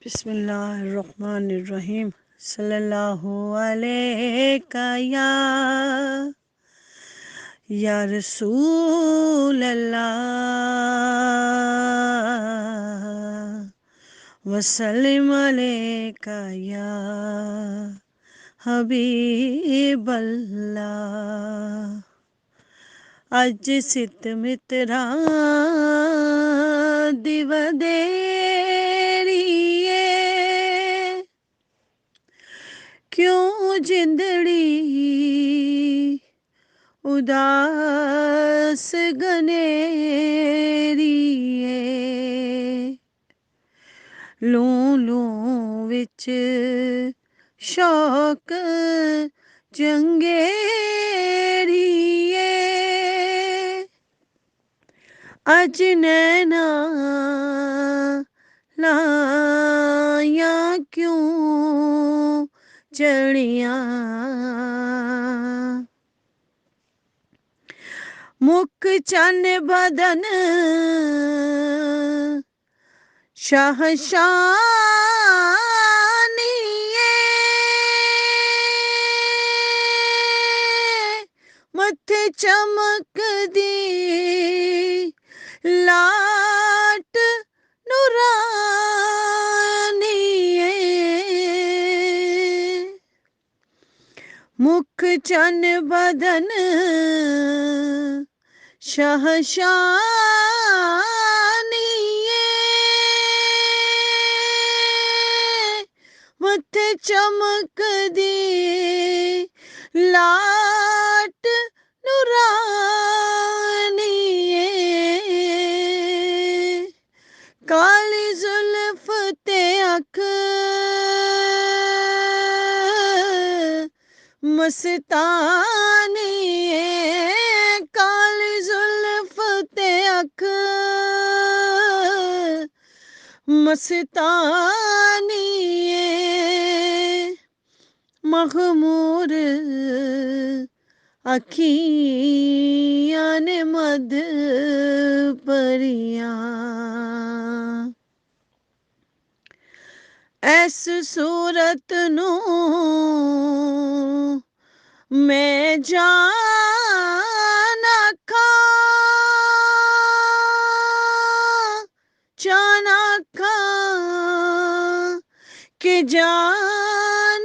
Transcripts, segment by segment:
بسم اللہ الرحمن الرحیم صلی اللہ علیہ یا رسول اللہ وسلم علیکہ یا حبیب اللہ۔ اج ست متراں دی ودیریے کیوں جندڑی اداس گنیریے لوں لوں وچ شوق چنگیریے اج نینا لایاں کیوں چڑیاں مک چن بدن شہشانیے متھے چمک دی لاٹ نورانیے مکھ چن بدن شہشانیے متھے چمک دی لاٹ نورانیے کالی زلف تے اکھ مستانیے کالی زلف تے اکھ مستانیے مغمور اکھیاں نے مد پریاں ایس صورت نوں میں جان آکھاں جان آکھاں کہ جان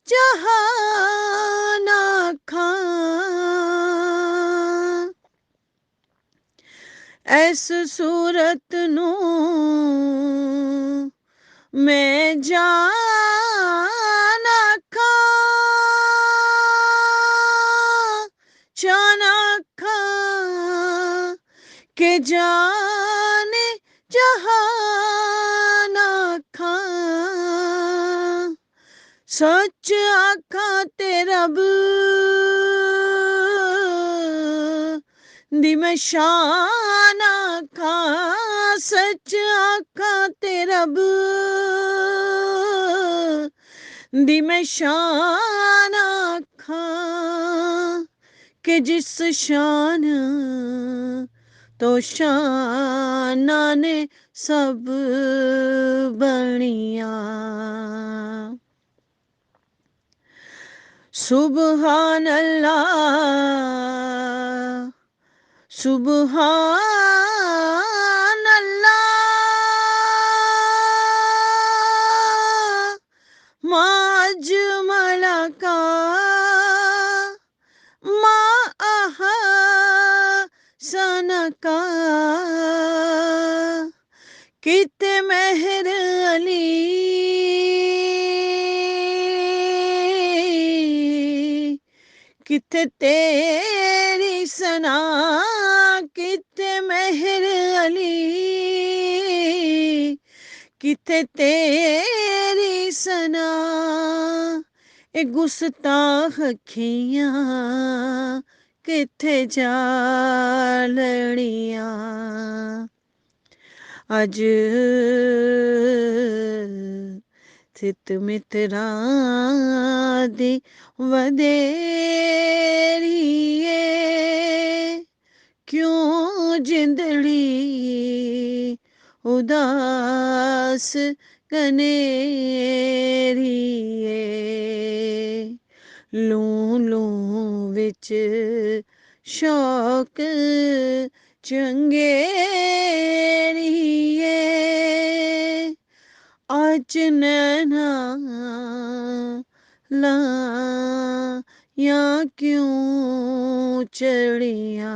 جہان آکھاں ایس صورت نوں میں جان آکھاں جان آکھاں کہ جان جہان آکھاں سچ آکھاں تے رب دی میں شان آکھاں سچ آکھاں تے رب دی میں شان آکھاں کہ جس شان تو شاناں نے سب بنیاں سبحان اللہ سبحان اللہ ما اجملک ما احسنک کتے مہر علی کتے تیری ثنا کتے مہر علی کتے تیری ثنا اے گستاخ اکھیاں کتے جا لڑیاں اج ست متراں دی ودیریے کیوں جندڑی اداس ਕਨੇਰੀਏ ਲੂੰ ਲੂੰ ਵਿੱਚ ਸ਼ੌਕ ਚੰਗੇਰੀਏ ਅੱਜ ਨੈਣਾ ਲਾਇਆਂ ਕਿਉਂ ਚੜੀਆਂ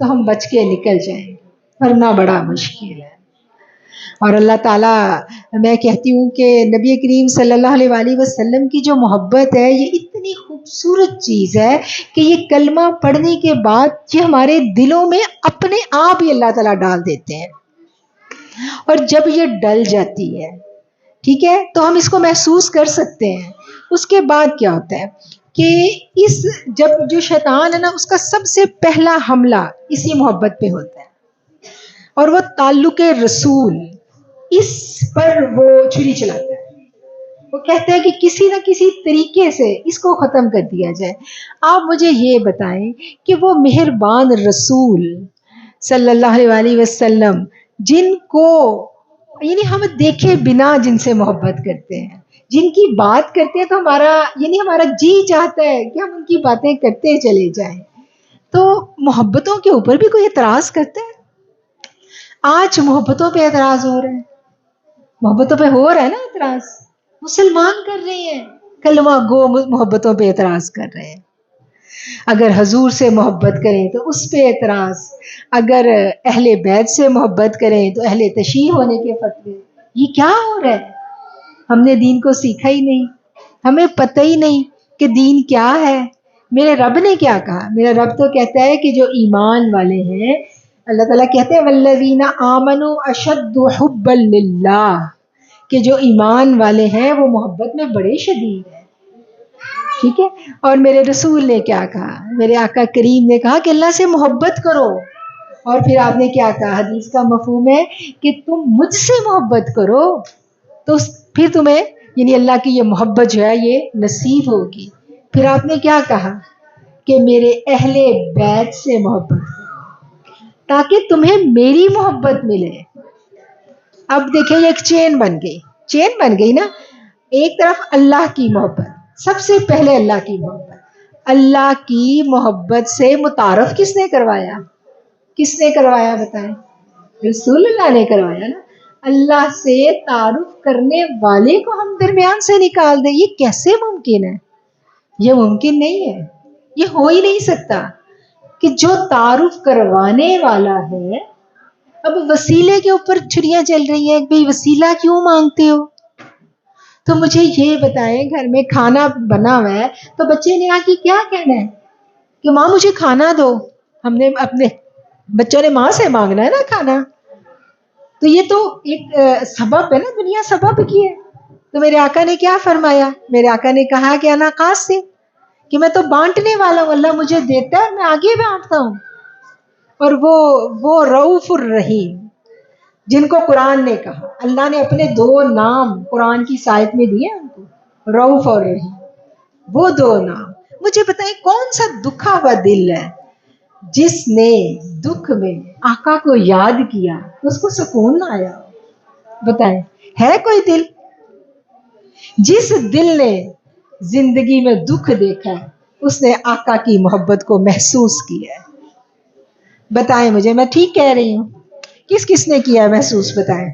تو ہم بچ کے نکل جائیں، ورنہ بڑا مشکل ہے۔ اور اللہ تعالیٰ، میں کہتی ہوں کہ نبی کریم صلی اللہ علیہ وآلہ وسلم کی جو محبت ہے یہ اتنی خوبصورت چیز ہے کہ یہ کلمہ پڑھنے کے بعد یہ ہمارے دلوں میں اپنے آپ ہی اللہ تعالیٰ ڈال دیتے ہیں، اور جب یہ ڈل جاتی ہے، ٹھیک ہے، تو ہم اس کو محسوس کر سکتے ہیں۔ اس کے بعد کیا ہوتا ہے کہ جب جو شیطان ہے نا، اس کا سب سے پہلا حملہ اسی محبت پہ ہوتا ہے، اور وہ تعلق رسول، اس پر وہ چھری چلاتا ہے۔ وہ کہتا ہے کہ کسی نہ کسی طریقے سے اس کو ختم کر دیا جائے۔ آپ مجھے یہ بتائیں کہ وہ مہربان رسول صلی اللہ علیہ وآلہ وسلم، جن کو یعنی ہم دیکھے بنا جن سے محبت کرتے ہیں، جن کی بات کرتے ہیں تو ہمارا جی چاہتا ہے کہ ہم ان کی باتیں کرتے چلے جائیں، تو محبتوں کے اوپر بھی کوئی اعتراض کرتا ہے؟ آج محبتوں پہ اعتراض ہو رہا ہے، محبتوں پہ ہو رہا ہے نا اعتراض، مسلمان کر رہے ہیں، کلمہ گو محبتوں پہ اعتراض کر رہے ہیں۔ اگر حضور سے محبت کریں تو اس پہ اعتراض، اگر اہل بیت سے محبت کریں تو اہل تشیع ہونے کے فتوے۔ یہ کیا ہو رہا ہے؟ ہم نے دین کو سیکھا ہی نہیں، ہمیں پتہ ہی نہیں کہ دین کیا ہے۔ میرے رب نے کیا کہا؟ میرا رب تو کہتا ہے کہ جو ایمان والے ہیں، اللہ تعالیٰ کہتے ہیں والذین آمنوا اشد حبا للہ، کہ جو ایمان والے ہیں وہ محبت میں بڑے شدید ہیں، ٹھیک ہے۔ اور میرے رسول نے کیا کہا؟ میرے آقا کریم نے کہا کہ اللہ سے محبت کرو، اور پھر آپ نے کیا کہا؟ حدیث کا مفہوم ہے کہ تم مجھ سے محبت کرو تو پھر تمہیں یعنی اللہ کی یہ محبت جو ہے یہ نصیب ہوگی۔ پھر آپ نے کیا کہا کہ میرے اہل بیت سے محبت کرو تاکہ تمہیں میری محبت ملے۔ اب دیکھیں یہ ایک چین بن گئی نا، ایک طرف اللہ کی محبت، سب سے پہلے اللہ کی محبت، اللہ کی محبت سے متعارف کس نے کروایا؟ بتائیں؟ رسول اللہ نے کروایا نا۔ اللہ سے تعارف کرنے والے کو ہم درمیان سے نکال دیں، یہ کیسے ممکن ہے؟ یہ ممکن نہیں ہے، یہ ہو ہی نہیں سکتا کہ جو تعارف کروانے والا ہے، اب وسیلے کے اوپر چھریاں چل رہی ہیں، بھئی وسیلہ کیوں مانگتے ہو؟ تو مجھے یہ بتائیں، گھر میں کھانا بنا ہوا ہے تو بچے نے آ کے کیا کہنا ہے کہ ماں مجھے کھانا دو؟ ہم نے اپنے بچوں نے ماں سے مانگنا ہے نا کھانا، تو یہ تو ایک سبب ہے نا، دنیا سبب کی ہے۔ تو میرے آقا نے کیا فرمایا؟ میرے آقا نے کہا کہ انا قاسم، کہ میں تو بانٹنے والا ہوں، اللہ مجھے دیتا ہے میں آگے بانٹتا ہوں۔ اور وہ رؤوف الرحیم جن کو قرآن نے کہا، اللہ نے اپنے 2 نام قرآن کی سائت میں دیے ان کو، رؤوف اور رحیم، وہ 2 نام۔ مجھے بتائیں کون سا دکھا ہوا دل ہے جس نے دکھ میں آقا کو یاد کیا اس کو سکون نہ آیا؟ بتائیں، ہے کوئی دل؟ جس دل نے زندگی میں دکھ دیکھا ہے اس نے آقا کی محبت کو محسوس کیا ہے۔ بتائیں مجھے، میں ٹھیک کہہ رہی ہوں؟ کس نے کیا ہے محسوس؟ بتائیں۔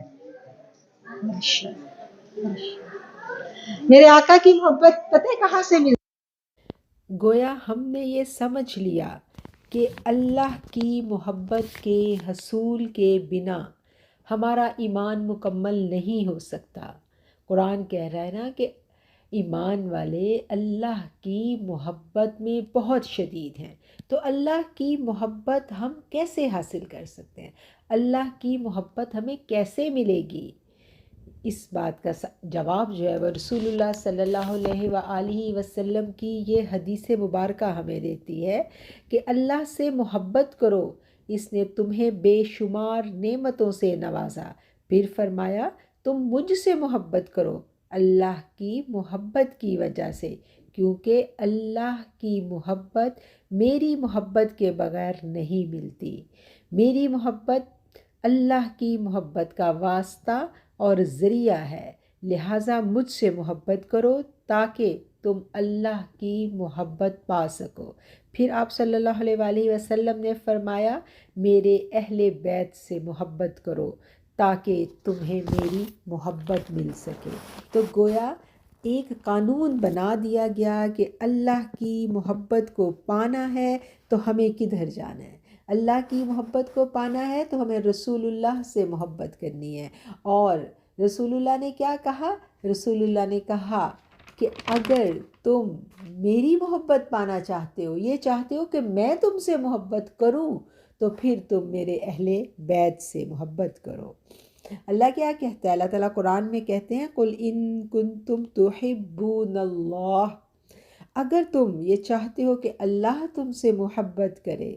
میرے آقا کی محبت پتہ ہے کہاں سے ملتی؟ گویا ہم نے یہ سمجھ لیا کہ اللہ کی محبت کے حصول کے بنا ہمارا ایمان مکمل نہیں ہو سکتا۔ قرآن کہہ رہا ہے نا کہ ایمان والے اللہ کی محبت میں بہت شدید ہیں، تو اللہ کی محبت ہم کیسے حاصل کر سکتے ہیں؟ اللہ کی محبت ہمیں کیسے ملے گی؟ اس بات کا جواب جو ہے وہ رسول اللہ صلی اللہ علیہ وآلہ وسلم کی یہ حدیث مبارکہ ہمیں دیتی ہے کہ اللہ سے محبت کرو، اس نے تمہیں بے شمار نعمتوں سے نوازا۔ پھر فرمایا تم مجھ سے محبت کرو اللہ کی محبت کی وجہ سے، کیونکہ اللہ کی محبت میری محبت کے بغیر نہیں ملتی۔ میری محبت اللہ کی محبت کا واسطہ اور ذریعہ ہے، لہٰذا مجھ سے محبت کرو تاکہ تم اللہ کی محبت پا سکو۔ پھر آپ صلی اللہ علیہ وآلہ وسلم نے فرمایا میرے اہل بیت سے محبت کرو تاکہ تمہیں میری محبت مل سکے۔ تو گویا ایک قانون بنا دیا گیا کہ اللہ کی محبت کو پانا ہے تو ہمیں کدھر جانا ہے؟ اللہ کی محبت کو پانا ہے تو ہمیں رسول اللہ سے محبت کرنی ہے۔ اور رسول اللہ نے کیا کہا؟ رسول اللہ نے کہا کہ اگر تم میری محبت پانا چاہتے ہو، یہ چاہتے ہو کہ میں تم سے محبت کروں، تو پھر تم میرے اہل بیت سے محبت کرو۔ اللہ کیا کہتا ہے؟ اللہ تعالیٰ قرآن میں کہتے ہیں قُلْ إِن كُنتُمْ تُحِبُّونَ اللَّهَ، اگر تم یہ چاہتے ہو کہ اللہ تم سے محبت کرے،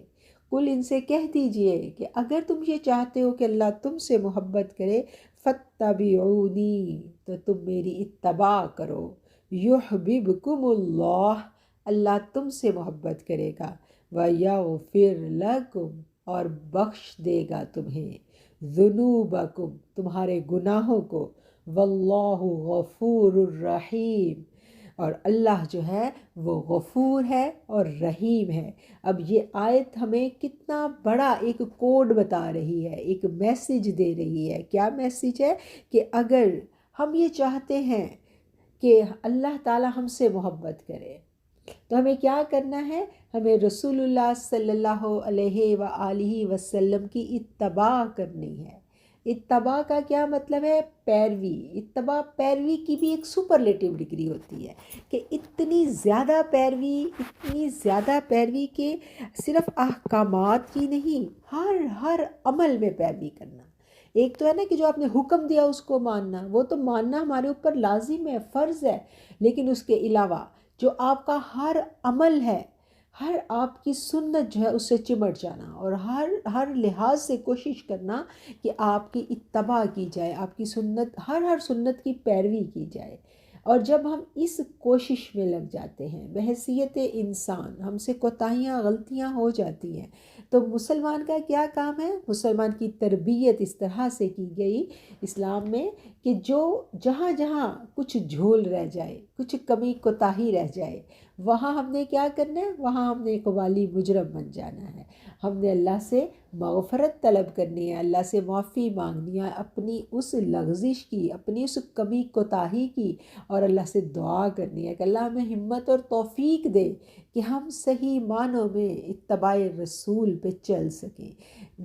کل ان سے کہہ دیجئے کہ اگر تم یہ چاہتے ہو کہ اللہ تم سے محبت کرے، فَاتَّبِعُونِی، تو تم میری اتباع کرو، یحببکم اللہ، اللہ تم سے محبت کرے گا، وَیَغْفِرْ لَکُمْ، اور بخش دے گا تمہیں، ذنوبکم، تمہارے گناہوں کو، واللہ غفور الرحیم، اور اللہ جو ہے وہ غفور ہے اور رحیم ہے۔ اب یہ آیت ہمیں کتنا بڑا ایک کوڈ بتا رہی ہے، ایک میسیج دے رہی ہے۔ کیا میسیج ہے؟ کہ اگر ہم یہ چاہتے ہیں کہ اللہ تعالی ہم سے محبت کرے تو ہمیں کیا کرنا ہے؟ ہمیں رسول اللہ صلی اللہ علیہ وآلہ وسلم کی اتباع کرنی ہے۔ اتباع کا کیا مطلب ہے؟ پیروی۔ اتباع پیروی کی بھی ایک سپرلیٹیو ڈگری ہوتی ہے کہ اتنی زیادہ پیروی کہ صرف احکامات کی نہیں، ہر عمل میں پیروی کرنا۔ ایک تو ہے نا کہ جو آپ نے حکم دیا اس کو ماننا، وہ تو ماننا ہمارے اوپر لازم ہے، فرض ہے، لیکن اس کے علاوہ جو آپ کا ہر عمل ہے، ہر آپ کی سنت جو ہے اس سے چمٹ جانا، اور ہر لحاظ سے کوشش کرنا کہ آپ کی اتباع کی جائے، آپ کی سنت، ہر سنت کی پیروی کی جائے۔ اور جب ہم اس کوشش میں لگ جاتے ہیں، بحیثیت انسان ہم سے کوتاہیاں، غلطیاں ہو جاتی ہیں، تو مسلمان کا کیا کام ہے؟ مسلمان کی تربیت اس طرح سے کی گئی اسلام میں کہ جو جہاں کچھ جھول رہ جائے، کچھ کمی کوتاہی رہ جائے، وہاں ہم نے کیا کرنا ہے؟ وہاں ہم نے قوالی مجرم بن جانا ہے۔ ہم نے اللہ سے مغفرت طلب کرنی ہے، اللہ سے معافی مانگنی ہے اپنی اس لغزش کی، اپنی اس کمی کوتاہی کی، اور اللہ سے دعا کرنی ہے کہ اللہ ہمیں ہمت اور توفیق دے کہ ہم صحیح معنوں میں اتباع رسول پہ چل سکیں۔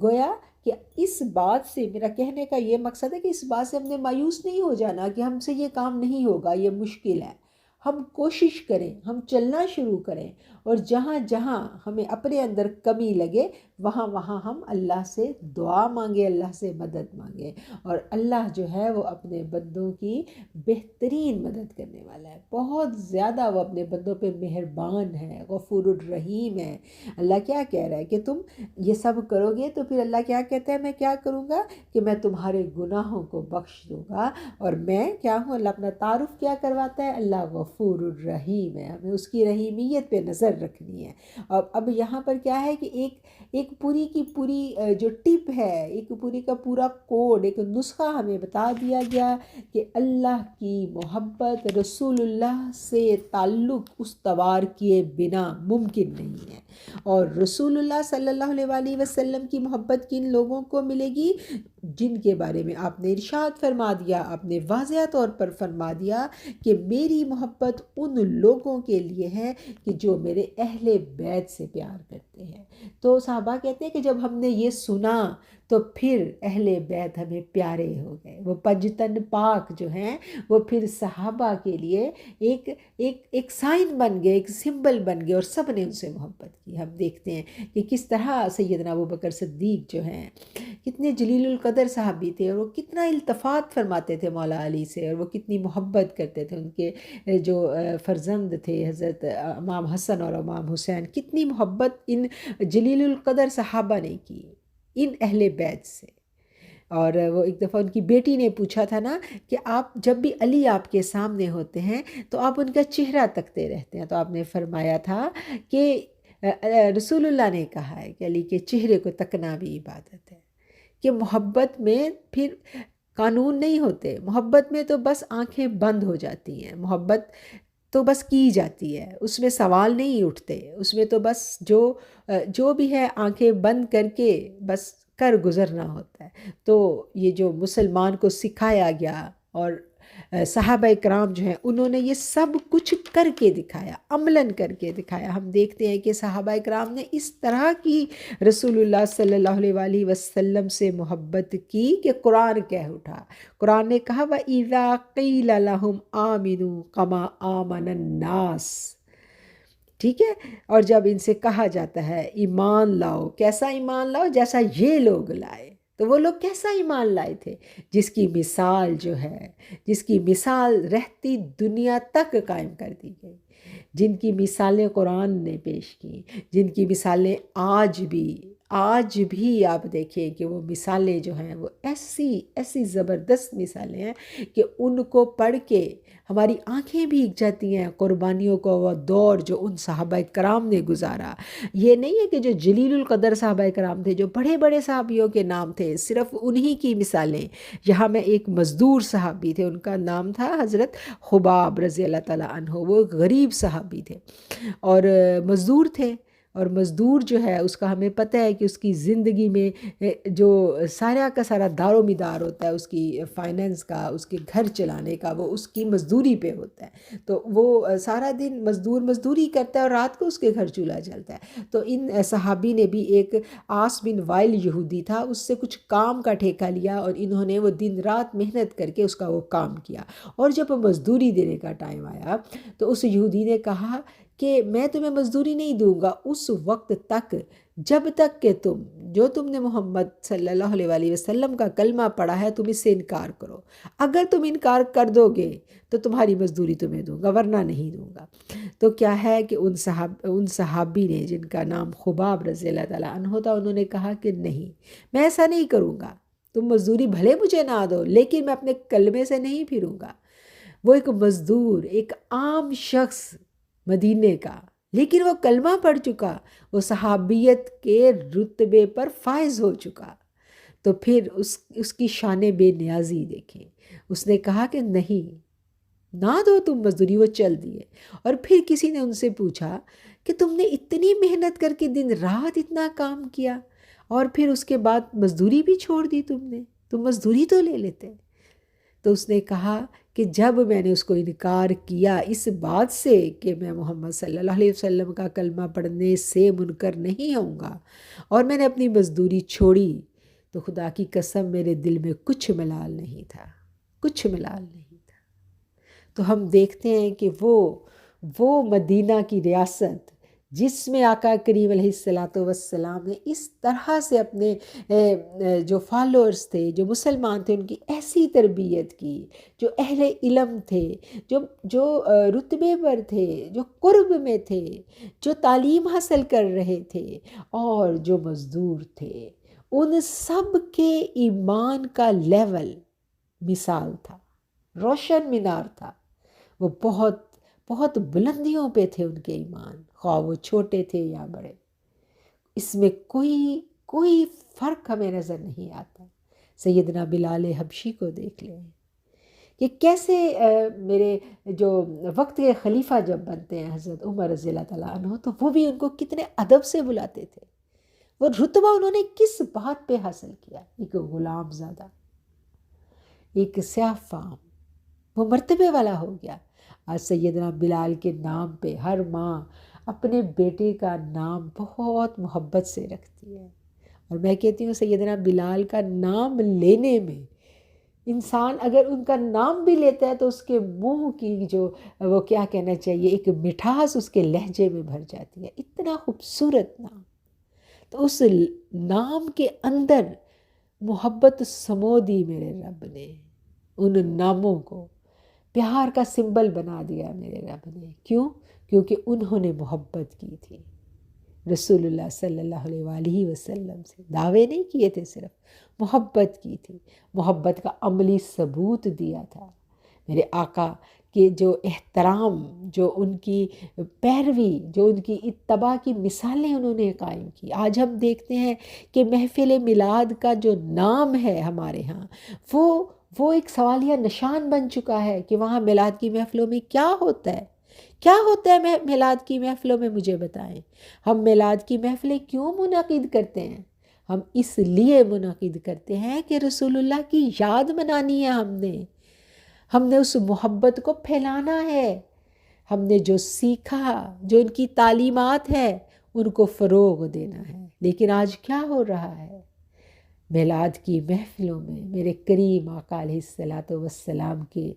گویا کہ اس بات سے، میرا کہنے کا یہ مقصد ہے کہ اس بات سے ہم نے مایوس نہیں ہو جانا کہ ہم سے یہ کام نہیں ہوگا، یہ مشکل ہے۔ ہم کوشش کریں، ہم چلنا شروع کریں، اور جہاں ہمیں اپنے اندر کمی لگے وہاں ہم اللہ سے دعا مانگیں، اللہ سے مدد مانگیں، اور اللہ جو ہے وہ اپنے بندوں کی بہترین مدد کرنے والا ہے۔ بہت زیادہ وہ اپنے بندوں پہ مہربان ہے، غفور الرحیم ہے۔ اللہ کیا کہہ رہا ہے کہ تم یہ سب کرو گے تو پھر اللہ کیا کہتا ہے؟ میں کیا کروں گا کہ میں تمہارے گناہوں کو بخش دوں گا، اور میں کیا ہوں؟ اللہ اپنا تعارف کیا کرواتا ہے؟ اللہ غفور الرحیم ہے۔ ہمیں اس کی رحیمیت پہ نظر رکھنی ہے۔ اور اب یہاں پر کیا ہے کہ ایک پوری کی پوری جو ٹپ ہے، ایک پوری کا پورا کوڈ، ایک نسخہ ہمیں بتا دیا گیا کہ اللہ کی محبت رسول اللہ سے تعلق استوار کیے بنا ممکن نہیں ہے، اور رسول اللہ صلی اللہ علیہ وآلہ وسلم کی محبت کن لوگوں کو ملے گی؟ جن کے بارے میں آپ نے ارشاد فرما دیا، آپ نے واضح طور پر فرما دیا کہ میری محبت ان لوگوں کے لیے ہے کہ جو میرے اہل بیت سے پیار کرتے ہیں۔ تو صحابہ کہتے ہیں کہ جب ہم نے یہ سنا تو پھر اہل بیت ہمیں پیارے ہو گئے، وہ پنجتن پاک جو ہیں وہ پھر صحابہ کے لیے ایک سائن بن گئے، ایک سمبل بن گئے، اور سب نے ان سے محبت کی۔ ہم دیکھتے ہیں کہ کس طرح سیدنا ابوبکر صدیق جو ہیں کتنے جلیل القدر صحابی تھے، اور وہ کتنا التفات فرماتے تھے مولا علی سے، اور وہ کتنی محبت کرتے تھے۔ ان کے جو فرزند تھے حضرت امام حسن اور امام حسین، کتنی محبت ان جلیل القدر صحابہ نے کی ان اہل بیت سے۔ اور وہ ایک دفعہ ان کی بیٹی نے پوچھا تھا نا کہ آپ جب بھی علی آپ کے سامنے ہوتے ہیں تو آپ ان کا چہرہ تکتے رہتے ہیں، تو آپ نے فرمایا تھا کہ رسول اللہ نے کہا ہے کہ علی کے چہرے کو تکنا بھی عبادت ہے، کہ محبت میں پھر قانون نہیں ہوتے، محبت میں تو بس آنکھیں بند ہو جاتی ہیں، محبت تو بس کی جاتی ہے، اس میں سوال نہیں اٹھتے، اس میں تو بس جو بھی ہے آنکھیں بند کر کے بس کر گزرنا ہوتا ہے۔ تو یہ جو مسلمان کو سکھایا گیا اور صحابہ کرام جو ہیں انہوں نے یہ سب کچھ کر کے دکھایا، عملاً کر کے دکھایا۔ ہم دیکھتے ہیں کہ صحابہ کرام نے اس طرح کی رسول اللہ صلی اللہ علیہ وآلہ وسلم سے محبت کی کہ قرآن کہہ اٹھا، قرآن نے کہا وَإِذَا قِيلَ لَهُمْ آمِنُوا كَمَا آمَنَ النَّاسِ، ٹھیک ہے، اور جب ان سے کہا جاتا ہے ایمان لاؤ، کیسا ایمان لاؤ؟ جیسا یہ لوگ لائے۔ تو وہ لوگ کیسا ایمان لائے تھے؟ جس کی مثال جو ہے، جس کی مثال رہتی دنیا تک قائم کر دی گئی، جن کی مثالیں قرآن نے پیش کی، جن کی مثالیں آج بھی آپ دیکھیں کہ وہ مثالیں جو ہیں وہ ایسی زبردست مثالیں ہیں کہ ان کو پڑھ کے ہماری آنکھیں بھیگ جاتی ہیں، قربانیوں کو وہ دور جو ان صحابہ کرام نے گزارا۔ یہ نہیں ہے کہ جو جلیل القدر صحابہ کرام تھے، جو بڑے بڑے صحابیوں کے نام تھے، صرف انہی کی مثالیں۔ یہاں میں ایک مزدور صحابی تھے، ان کا نام تھا حضرت خباب رضی اللہ تعالیٰ عنہ، وہ غریب صحابی تھے اور مزدور تھے، اور مزدور جو ہے اس کا ہمیں پتہ ہے کہ اس کی زندگی میں جو سارا کا سارا دار و مدار ہوتا ہے، اس کی فائنینس کا، اس کے گھر چلانے کا، وہ اس کی مزدوری پہ ہوتا ہے۔ تو وہ سارا دن مزدوری کرتا ہے اور رات کو اس کے گھر چولہا جلتا ہے۔ تو ان صحابی نے بھی ایک عاص بن وائل یہودی تھا، اس سے کچھ کام کا ٹھیکہ لیا اور انہوں نے وہ دن رات محنت کر کے اس کا وہ کام کیا، اور جب مزدوری دینے کا ٹائم آیا تو اس یہودی نے کہا کہ میں تمہیں مزدوری نہیں دوں گا اس وقت تک جب تک کہ تم نے محمد صلی اللہ علیہ وآلہ وسلم کا کلمہ پڑھا ہے تم اس سے انکار کرو۔ اگر تم انکار کر دو گے تو تمہاری مزدوری تمہیں دوں گا، ورنہ نہیں دوں گا۔ تو کیا ہے کہ ان صحابی نے جن کا نام خباب رضی اللہ تعالیٰ عنہ تھا، انہوں نے کہا کہ نہیں، میں ایسا نہیں کروں گا، تم مزدوری بھلے مجھے نہ دو لیکن میں اپنے کلمے سے نہیں پھروں گا۔ وہ ایک مزدور، ایک عام شخص مدینے کا، لیکن وہ کلمہ پڑھ چکا، وہ صحابیت کے رتبے پر فائز ہو چکا۔ تو پھر اس کی شان بے نیازی دیکھیں، اس نے کہا کہ نہیں، نہ دو تم مزدوری، وہ چل دیے۔ اور پھر کسی نے ان سے پوچھا کہ تم نے اتنی محنت کر کے دن رات اتنا کام کیا اور پھر اس کے بعد مزدوری بھی چھوڑ دی تم مزدوری تو لے لیتے۔ تو اس نے کہا کہ جب میں نے اس کو انکار کیا اس بات سے کہ میں محمد صلی اللہ علیہ وسلم کا کلمہ پڑھنے سے منکر نہیں ہوں گا، اور میں نے اپنی مزدوری چھوڑی، تو خدا کی قسم میرے دل میں کچھ ملال نہیں تھا، کچھ ملال نہیں تھا۔ تو ہم دیکھتے ہیں کہ وہ مدینہ کی ریاست جس میں آقا کریم علیہ السلام نے اس طرح سے اپنے جو فالورز تھے، جو مسلمان تھے، ان کی ایسی تربیت کی، جو اہل علم تھے، جو رتبے پر تھے، جو قرب میں تھے، جو تعلیم حاصل کر رہے تھے، اور جو مزدور تھے، ان سب کے ایمان کا لیول مثال تھا، روشن مینار تھا۔ وہ بہت بہت بلندیوں پہ تھے ان کے ایمان، خواہ وہ چھوٹے تھے یا بڑے، اس میں کوئی فرق ہمیں نظر نہیں آتا۔ سیدنا بلال حبشی کو دیکھ لیں کہ کیسے میرے جو وقت کے خلیفہ جب بنتے ہیں حضرت عمر رضی اللہ تعالیٰ عنہ، تو وہ بھی ان کو کتنے ادب سے بلاتے تھے۔ وہ رتبہ انہوں نے کس بات پہ حاصل کیا؟ ایک غلام زادہ، ایک سیاہ فام، وہ مرتبے والا ہو گیا۔ آج سیدنا بلال کے نام پہ ہر ماں اپنے بیٹے کا نام بہت محبت سے رکھتی ہے، اور میں کہتی ہوں سیدنا بلال کا نام لینے میں انسان اگر ان کا نام بھی لیتا ہے تو اس کے منہ کی جو وہ کیا کہنا چاہیے، ایک مٹھاس اس کے لہجے میں بھر جاتی ہے، اتنا خوبصورت نام۔ تو اس نام کے اندر محبت سمو دی میرے رب نے، ان ناموں کو پیار کا سمبل بنا دیا میرے رب نے۔ کیوں؟ کیونکہ انہوں نے محبت کی تھی رسول اللہ صلی اللہ علیہ وآلہ وسلم سے، دعوے نہیں کیے تھے، صرف محبت کی تھی، محبت کا عملی ثبوت دیا تھا۔ میرے آقا کے جو احترام، جو ان کی پیروی، جو ان کی اتباع کی مثالیں انہوں نے قائم کی۔ آج ہم دیکھتے ہیں کہ محفل میلاد کا جو نام ہے ہمارے ہاں، وہ ایک سوالیہ نشان بن چکا ہے کہ وہاں میلاد کی محفلوں میں کیا ہوتا ہے، کیا ہوتا ہے میلاد کی محفلوں میں، مجھے بتائیں۔ ہم میلاد کی محفلیں کیوں منعقد کرتے ہیں؟ ہم اس لیے منعقد کرتے ہیں کہ رسول اللہ کی یاد منانی ہے ہم نے۔ ہم نے اس محبت کو پھیلانا ہے، ہم نے جو سیکھا، جو ان کی تعلیمات ہے، ان کو فروغ دینا ہے۔ لیکن آج کیا ہو رہا ہے؟ میلاد کی محفلوں میں میرے کریم آقا علیہ الصلاۃ والسلام کے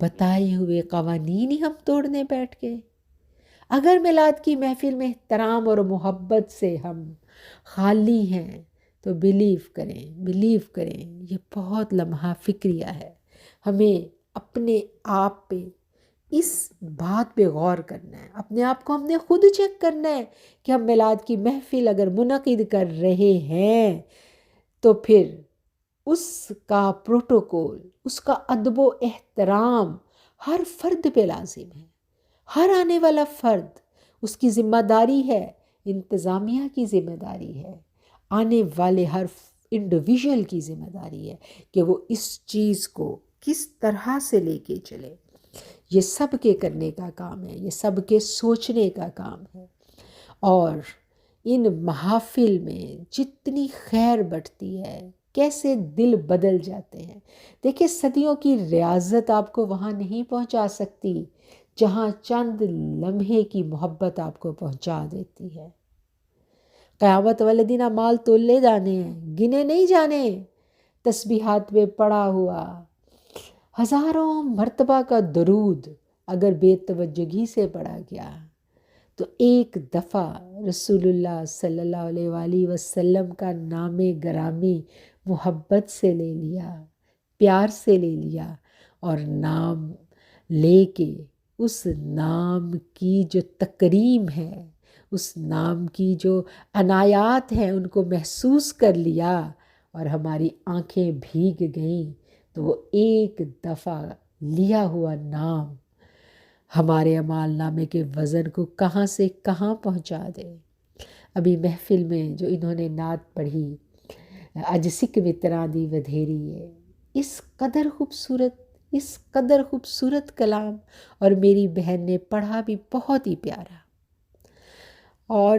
بتائے ہوئے قوانین ہی ہم توڑنے بیٹھ گئے۔ اگر میلاد کی محفل میں احترام اور محبت سے ہم خالی ہیں تو بلیو کریں یہ بہت لمحہ فکریہ ہے۔ ہمیں اپنے آپ پہ اس بات پہ غور کرنا ہے، اپنے آپ کو ہم نے خود چیک کرنا ہے کہ ہم میلاد کی محفل اگر منعقد کر رہے ہیں تو پھر اس کا پروٹوکول، اس کا ادب و احترام ہر فرد پہ لازم ہے۔ ہر آنے والا فرد، اس کی ذمہ داری ہے، انتظامیہ کی ذمہ داری ہے، آنے والے ہر انڈیویژل کی ذمہ داری ہے کہ وہ اس چیز کو کس طرح سے لے کے چلے۔ یہ سب کے کرنے کا کام ہے، یہ سب کے سوچنے کا کام ہے۔ اور ان محافل میں جتنی خیر بٹتی ہے، کیسے دل بدل جاتے ہیں۔ دیکھیں صدیوں کی ریاضت آپ کو وہاں نہیں پہنچا سکتی جہاں چند لمحے کی محبت آپ کو پہنچا دیتی ہے۔ قیامت والے دن اعمال تولے جانے ہیں، گنے نہیں جانے۔ تسبیحات میں پڑا ہوا ہزاروں مرتبہ کا درود اگر بے توجہی سے پڑھا گیا تو ایک دفعہ رسول اللہ صلی اللہ علیہ وآلہ وسلم کا نام گرامی محبت سے لے لیا، پیار سے لے لیا، اور نام لے کے اس نام کی جو تکریم ہے، اس نام کی جو عنایات ہیں ان کو محسوس کر لیا اور ہماری آنکھیں بھیگ گئیں، تو وہ ایک دفعہ لیا ہوا نام ہمارے اعمال نامے کے وزن کو کہاں سے کہاں پہنچا دے۔ ابھی محفل میں جو انہوں نے نعت پڑھی، اج سکھ متراں دی ودھیری ہے، اس قدر خوبصورت کلام، اور میری بہن نے پڑھا بھی بہت ہی پیارا۔ اور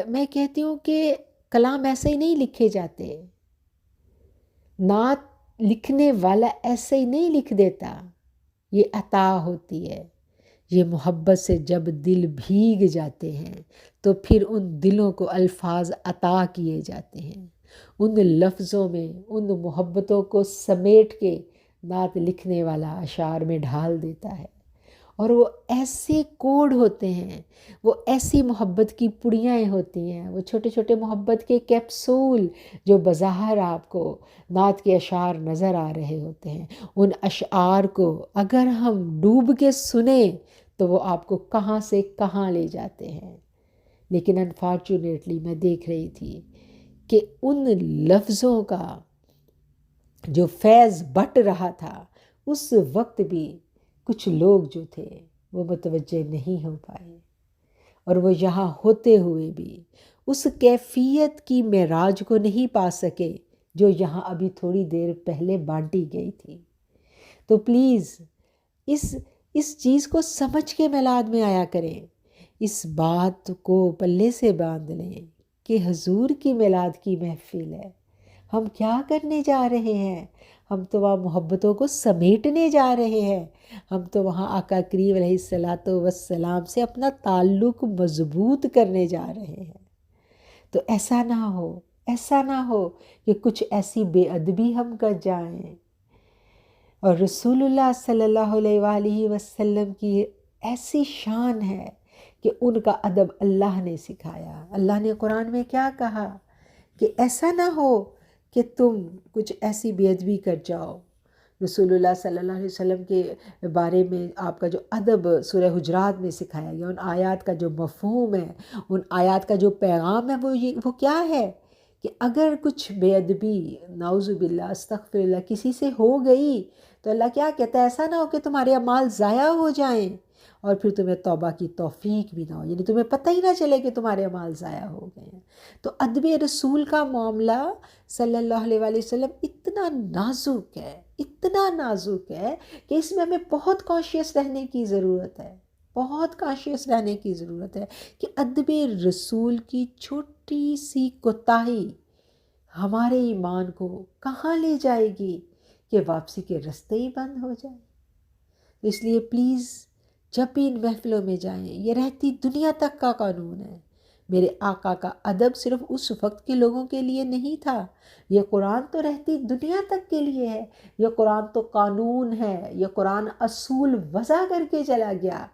میں کہتی ہوں کہ کلام ایسے ہی نہیں لکھے جاتے، نعت لکھنے والا ایسے ہی نہیں لکھ دیتا، یہ عطا ہوتی ہے۔ یہ محبت سے جب دل بھیگ جاتے ہیں تو پھر ان دلوں کو الفاظ عطا کیے جاتے ہیں، ان لفظوں میں ان محبتوں کو سمیٹ کے نعت لکھنے والا اشعار میں ڈھال دیتا ہے، اور وہ ایسے کوڈ ہوتے ہیں، وہ ایسی محبت کی پڑیاں ہوتی ہیں، وہ چھوٹے چھوٹے محبت کے کیپسول جو بظاہر آپ کو نعت کے اشعار نظر آ رہے ہوتے ہیں، ان اشعار کو اگر ہم ڈوب کے سنیں تو وہ آپ کو کہاں سے کہاں لے جاتے ہیں۔ لیکن انفارچونیٹلی میں دیکھ رہی تھی کہ ان لفظوں کا جو فیض بٹ رہا تھا، اس وقت بھی کچھ لوگ جو تھے وہ متوجہ نہیں ہو پائے، اور وہ یہاں ہوتے ہوئے بھی اس کیفیت کی معراج کو نہیں پا سکے جو یہاں ابھی تھوڑی دیر پہلے بانٹی گئی تھی۔ تو پلیز اس چیز کو سمجھ کے میلاد میں آیا کریں، اس بات کو پلے سے باندھ لیں کہ حضور کی میلاد کی محفل ہے۔ ہم کیا کرنے جا رہے ہیں؟ ہم تو وہاں محبتوں کو سمیٹنے جا رہے ہیں، ہم تو وہاں آقا کریم علیہ الصلاۃ والسلام سے اپنا تعلق مضبوط کرنے جا رہے ہیں۔ تو ایسا نہ ہو کہ کچھ ایسی بے ادبی ہم کر جائیں۔ اور رسول اللہ صلی اللہ علیہ وآلہ وسلم کی ایسی شان ہے کہ ان کا ادب اللہ نے سکھایا۔ اللہ نے قرآن میں کیا کہا کہ ایسا نہ ہو کہ تم کچھ ایسی بے ادبی کر جاؤ۔ رسول اللہ صلی اللہ علیہ وسلم کے بارے میں آپ کا جو ادب سورہ حجرات میں سکھایا گیا، ان آیات کا جو مفہوم ہے، ان آیات کا جو پیغام ہے، وہ کیا ہے کہ اگر کچھ بے ادبی، نعوذ باللہ استغفر اللہ، کسی سے ہو گئی تو اللہ کیا کہتا ہے؟ ایسا نہ ہو کہ تمہارے اعمال ضائع ہو جائیں اور پھر تمہیں توبہ کی توفیق بھی نہ ہو، یعنی تمہیں پتہ ہی نہ چلے کہ تمہارے اعمال ضائع ہو گئے ہیں۔ تو ادب رسول کا معاملہ صلی اللہ علیہ وآلہ وسلم اتنا نازک ہے کہ اس میں ہمیں بہت کانشیس رہنے کی ضرورت ہے، کہ ادب رسول کی چھوٹی سی کوتاہی ہمارے ایمان کو کہاں لے جائے گی کہ واپسی کے رستے ہی بند ہو جائیں۔ تو اس لیے پلیز جب بھی ان محفلوں میں جائیں، یہ رہتی دنیا تک کا قانون ہے۔ میرے آقا کا ادب صرف اس وقت کے لوگوں کے لیے نہیں تھا، یہ قرآن تو رہتی دنیا تک کے لیے ہے۔ یہ قرآن تو قانون ہے، یہ قرآن اصول وضع کر کے چلا گیا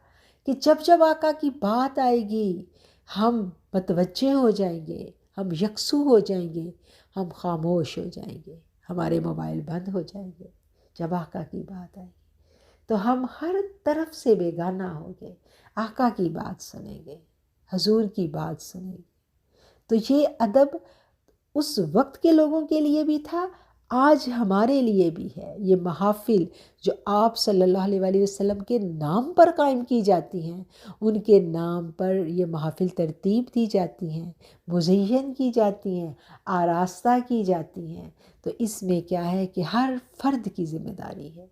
کہ جب جب آقا کی بات آئے گی ہم متوجہ ہو جائیں گے، ہم یکسو ہو جائیں گے، ہم خاموش ہو جائیں گے، ہمارے موبائل بند ہو جائیں گے۔ جب آقا کی بات آئے گی تو ہم ہر طرف سے بیگانہ ہو گئے، آقا کی بات سنیں گے، حضور کی بات سنیں گے۔ تو یہ ادب اس وقت کے لوگوں کے لیے بھی تھا، آج ہمارے لیے بھی ہے۔ یہ محافل جو آپ صلی اللہ علیہ وآلہ وسلم کے نام پر قائم کی جاتی ہیں، ان کے نام پر یہ محافل ترتیب دی جاتی ہیں، مزین کی جاتی ہیں، آراستہ کی جاتی ہیں، تو اس میں کیا ہے کہ ہر فرد کی ذمہ داری ہے،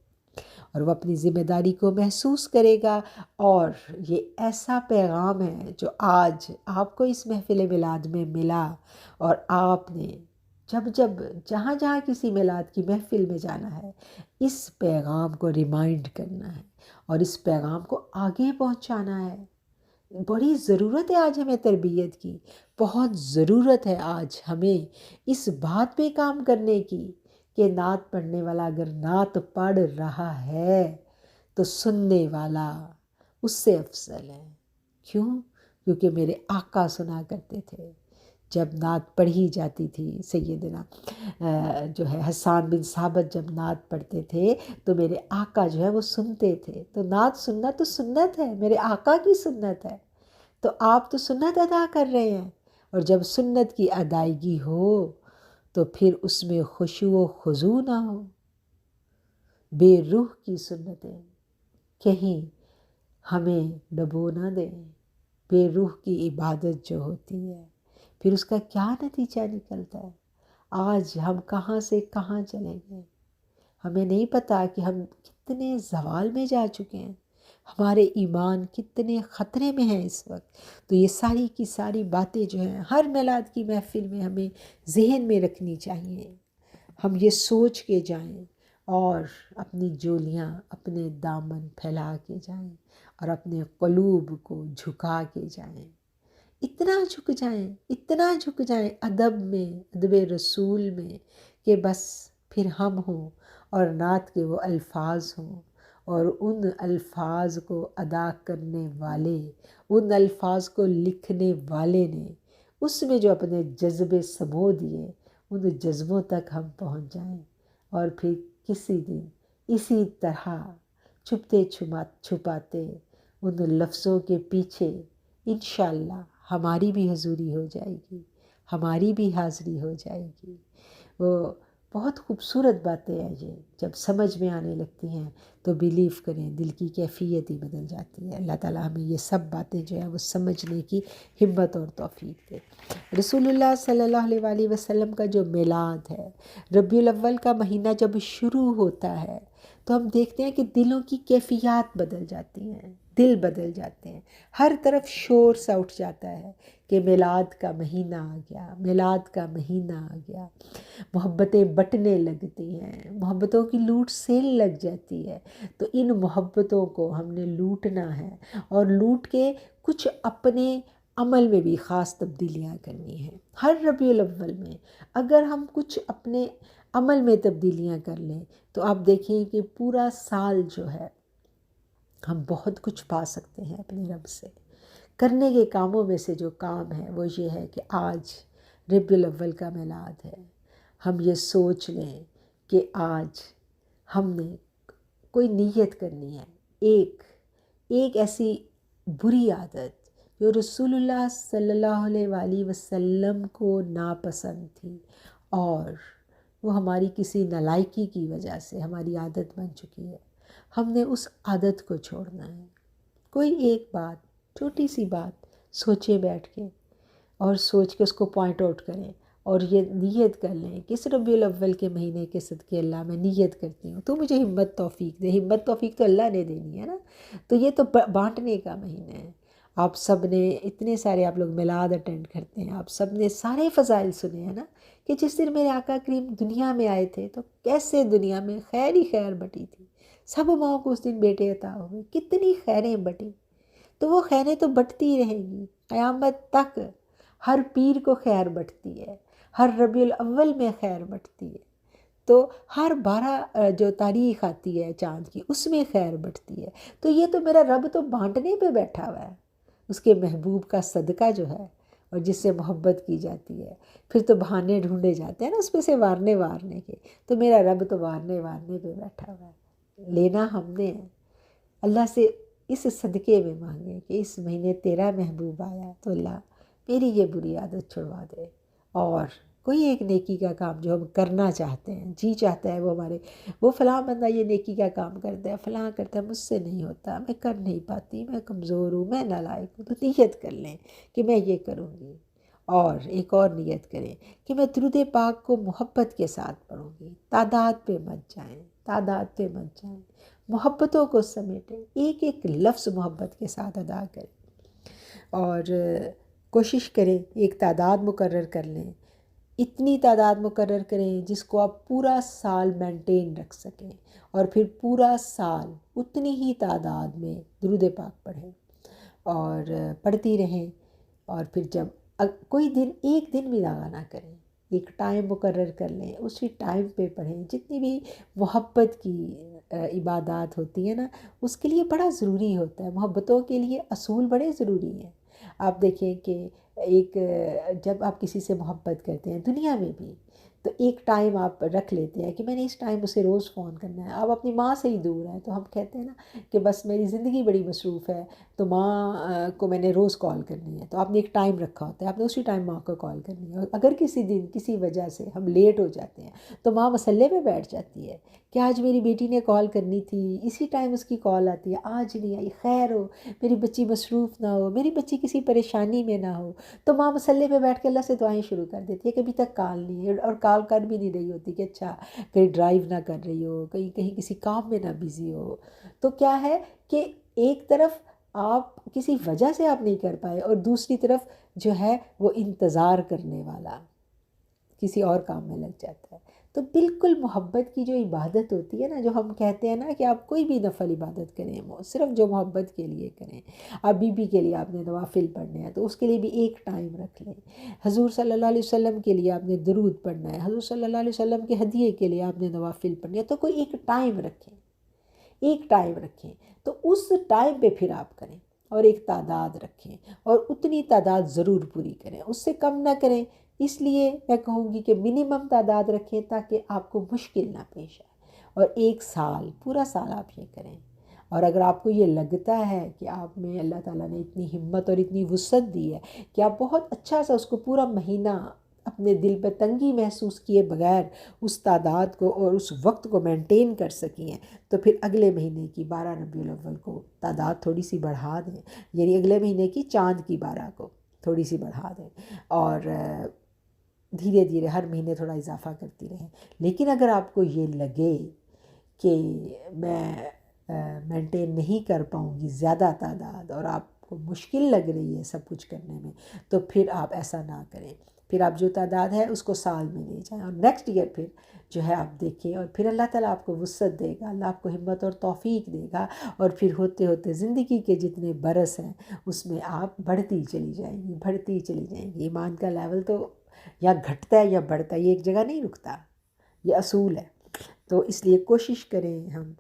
اور وہ اپنی ذمہ داری کو محسوس کرے گا۔ اور یہ ایسا پیغام ہے جو آج آپ کو اس محفل میلاد میں ملا، اور آپ نے جب جہاں جہاں کسی میلاد کی محفل میں جانا ہے، اس پیغام کو ریمائنڈ کرنا ہے اور اس پیغام کو آگے پہنچانا ہے۔ بڑی ضرورت ہے آج ہمیں تربیت کی، بہت ضرورت ہے آج ہمیں اس بات پہ کام کرنے کی کہ نعت پڑھنے والا اگر نعت پڑھ رہا ہے تو سننے والا اس سے افضل ہے۔ کیوں؟ کیونکہ میرے آقا سنا کرتے تھے، جب نعت پڑھی جاتی تھی، سیدنا جو ہے حسان بن ثابت جب نعت پڑھتے تھے تو میرے آقا جو ہے وہ سنتے تھے۔ تو نعت سننا تو سنت ہے، میرے آقا کی سنت ہے، تو آپ تو سنت ادا کر رہے ہیں، اور جب سنت کی ادائیگی ہو تو پھر اس میں خشوع و خضوع نہ ہو۔ بے روح کی سنتیں کہیں ہمیں ڈبو نہ دیں۔ بے روح کی عبادت جو ہوتی ہے پھر اس کا کیا نتیجہ نکلتا ہے؟ آج ہم کہاں سے کہاں چلے گئے، ہمیں نہیں پتہ کہ ہم کتنے زوال میں جا چکے ہیں، ہمارے ایمان کتنے خطرے میں ہیں اس وقت۔ تو یہ ساری کی ساری باتیں جو ہیں ہر میلاد کی محفل میں ہمیں ذہن میں رکھنی چاہیے، ہم یہ سوچ کے جائیں اور اپنی جولیاں، اپنے دامن پھیلا کے جائیں اور اپنے قلوب کو جھکا کے جائیں، اتنا جھک جائیں ادب میں، ادب رسول میں، کہ بس پھر ہم ہوں اور نعت کے وہ الفاظ ہوں، اور ان الفاظ کو ادا کرنے والے، ان الفاظ کو لکھنے والے نے اس میں جو اپنے جذبے سمو دیے، ان جذبوں تک ہم پہنچ جائیں، اور پھر کسی دن اسی طرح چھپتے چھپاتے ان لفظوں کے پیچھے انشاءاللہ ہماری بھی حضوری ہو جائے گی، ہماری بھی حاضری ہو جائے گی۔ وہ بہت خوبصورت باتیں ہیں، یہ جب سمجھ میں آنے لگتی ہیں تو بیلیو کریں دل کی کیفیت ہی بدل جاتی ہے۔ اللہ تعالیٰ ہمیں یہ سب باتیں جو ہیں وہ سمجھنے کی ہمت اور توفیق دے۔ رسول اللہ صلی اللہ علیہ وآلہ وسلم کا جو میلاد ہے، ربیع الاول کا مہینہ جب شروع ہوتا ہے تو ہم دیکھتے ہیں کہ دلوں کی کیفیات بدل جاتی ہیں، دل بدل جاتے ہیں، ہر طرف شور سا اٹھ جاتا ہے کہ میلاد کا مہینہ آ گیا، میلاد کا مہینہ آ گیا، محبتیں بٹنے لگتی ہیں، محبتوں کی لوٹ سیل لگ جاتی ہے۔ تو ان محبتوں کو ہم نے لوٹنا ہے، اور لوٹ کے کچھ اپنے عمل میں بھی خاص تبدیلیاں کرنی ہیں۔ ہر ربیع الاول میں اگر ہم کچھ اپنے عمل میں تبدیلیاں کر لیں تو آپ دیکھیں کہ پورا سال جو ہے ہم بہت کچھ پا سکتے ہیں اپنے رب سے۔ کرنے کے کاموں میں سے جو کام ہے وہ یہ ہے کہ آج ربیع الاول کا میلاد ہے، ہم یہ سوچ لیں کہ آج ہم نے کوئی نیت کرنی ہے، ایک ایسی بری عادت جو رسول اللہ صلی اللہ علیہ وآلہ وسلم کو ناپسند تھی، اور وہ ہماری کسی نالائکی کی وجہ سے ہماری عادت بن چکی ہے، ہم نے اس عادت کو چھوڑنا ہے۔ کوئی ایک بات، چھوٹی سی بات سوچیں بیٹھ کے، اور سوچ کے اس کو پوائنٹ آؤٹ کریں، اور یہ نیت کر لیں کہ اس ربیع الاول کے مہینے کے صدقے اللہ میں نیت کرتی ہوں تو مجھے ہمت توفیق دے۔ ہمت توفیق تو اللہ نے دینی ہے نا، تو یہ تو بانٹنے کا مہینہ ہے۔ آپ سب نے اتنے سارے آپ لوگ میلاد اٹینڈ کرتے ہیں، آپ سب نے سارے فضائل سنے ہیں نا، کہ جس دن میرے آقا کریم دنیا میں آئے تھے تو کیسے دنیا میں خیر ہی خیر بٹی تھی، سب ماؤں کو اس دن بیٹے عطا ہوئے، کتنی خیریں بٹی، تو وہ خیریں تو بٹتی ہی رہیں گی قیامت تک۔ ہر پیر کو خیر بٹتی ہے، ہر ربیع الاول میں خیر بٹتی ہے، تو ہر 12 جو تاریخ آتی ہے چاند کی اس میں خیر بٹتی ہے۔ تو یہ تو میرا رب تو بانٹنے پہ بیٹھا ہوا ہے، اس کے محبوب کا صدقہ جو ہے اور جس سے محبت کی جاتی ہے، پھر تو بہانے ڈھونڈے جاتے ہیں نا اس میں سے وارنے کے، تو میرا رب تو وارنے پہ بیٹھا ہوا ہے۔ لینا ہم نے ہے، اللہ سے اس صدقے میں مانگیں کہ اس مہینے تیرا محبوب آیا تو اللہ میری یہ بری عادت چھڑوا دے، اور کوئی ایک نیکی کا کام جو ہم کرنا چاہتے ہیں، جی چاہتا ہے وہ فلاں بندہ یہ نیکی کا کام کرتا ہے، فلاں کرتا ہے، مجھ سے نہیں ہوتا، میں کر نہیں پاتی، میں کمزور ہوں، میں نالائق ہوں، تو نیت کر لیں کہ میں یہ کروں گی، اور ایک اور نیت کریں کہ میں درود پاک کو محبت کے ساتھ پڑھوں گی، تعداد پہ مت جائیں، محبتوں کو سمیٹیں، ایک ایک لفظ محبت کے ساتھ ادا کریں، اور کوشش کریں ایک تعداد مقرر کر لیں، اتنی تعداد مقرر کریں جس کو آپ پورا سال مینٹین رکھ سکیں، اور پھر پورا سال اتنی ہی تعداد میں درود پاک پڑھیں اور پڑھتی رہیں، اور پھر جب کوئی دن ایک دن بھی ضائع نہ کریں، ایک ٹائم مقرر کر لیں، اسی ٹائم پہ پڑھیں۔ جتنی بھی محبت کی عبادات ہوتی ہیں نا، اس کے لیے بڑا ضروری ہوتا ہے، محبتوں کے لیے اصول بڑے ضروری ہیں۔ آپ دیکھیں کہ ایک جب آپ کسی سے محبت کرتے ہیں دنیا میں بھی، تو ایک ٹائم آپ رکھ لیتے ہیں کہ میں نے اس ٹائم اسے روز فون کرنا ہے۔ آپ اپنی ماں سے ہی دور ہیں تو ہم کہتے ہیں نا کہ بس میری زندگی بڑی مصروف ہے تو ماں کو میں نے روز کال کرنی ہے، تو آپ نے ایک ٹائم رکھا ہوتا ہے، آپ نے اسی ٹائم ماں کو کال کرنی ہے، اور اگر کسی دن کسی وجہ سے ہم لیٹ ہو جاتے ہیں تو ماں مسئلے پہ بیٹھ جاتی ہے کہ آج میری بیٹی نے کال کرنی تھی، اسی ٹائم اس کی کال آتی ہے، آج نہیں آئی، خیر ہو، میری بچی مصروف نہ ہو، میری بچی کسی پریشانی میں نہ ہو، تو ماں مسئلے پہ بیٹھ کے اللہ سے دعائیں شروع کر دیتی ہے کہ ابھی تک کال نہیں ہے، اور کال کر بھی نہیں رہی ہوتی کہ اچھا کہیں ڈرائیو نہ کر رہی ہو، کہیں کسی کام میں نہ بزی ہو۔ تو کیا ہے کہ ایک طرف آپ کسی وجہ سے آپ نہیں کر پائے، اور دوسری طرف جو ہے وہ انتظار کرنے والا کسی اور کام میں لگ جاتا ہے۔ تو بالکل محبت کی جو عبادت ہوتی ہے نا، جو ہم کہتے ہیں نا کہ آپ کوئی بھی نفل عبادت کریں، وہ صرف جو محبت کے لیے کریں، آپ بیوی کے لیے آپ نے نوافل پڑھنے ہیں تو اس کے لیے بھی ایک ٹائم رکھ لیں، حضور صلی اللہ علیہ وسلم کے لیے آپ نے درود پڑھنا ہے، حضور صلی اللہ علیہ وسلم کے ہدیے کے لیے آپ نے نوافل پڑھنے ہیں، تو کوئی ایک ٹائم رکھیں تو اس ٹائم پہ پھر آپ کریں، اور ایک تعداد رکھیں، اور اتنی تعداد ضرور پوری کریں، اس سے کم نہ کریں۔ اس لیے میں کہوں گی کہ منیمم تعداد رکھیں تاکہ آپ کو مشکل نہ پیش آئے، اور ایک سال پورا سال آپ یہ کریں۔ اور اگر آپ کو یہ لگتا ہے کہ آپ میں اللہ تعالیٰ نے اتنی ہمت اور اتنی وسعت دی ہے کہ آپ بہت اچھا سا اس کو پورا مہینہ اپنے دل پہ تنگی محسوس کیے بغیر اس تعداد کو اور اس وقت کو مینٹین کر سکی ہیں، تو پھر اگلے مہینے کی 12 ربیع الاول کو تعداد تھوڑی سی بڑھا دیں، یعنی اگلے مہینے کی چاند کی 12 کو تھوڑی سی بڑھا دیں، اور دھیرے دھیرے ہر مہینے تھوڑا اضافہ کرتی رہیں۔ لیکن اگر آپ کو یہ لگے کہ میں مینٹین نہیں کر پاؤں گی زیادہ تعداد، اور آپ کو مشکل لگ رہی ہے سب کچھ کرنے میں، تو پھر آپ ایسا نہ کریں، پھر آپ جو تعداد ہے اس کو سال میں لے جائیں، اور نیکسٹ ایئر پھر جو ہے آپ دیکھیں، اور پھر اللہ تعالیٰ آپ کو وسعت دے گا، اللہ آپ کو ہمت اور توفیق دے گا، اور پھر ہوتے ہوتے زندگی کے جتنے برس ہیں اس میں آپ بڑھتی چلی جائیں گی۔ ایمان کا لیول تو یا گھٹتا ہے یا بڑھتا ہے، یہ ایک جگہ نہیں رکتا، یہ اصول ہے۔ تو اس لیے کوشش کریں ہم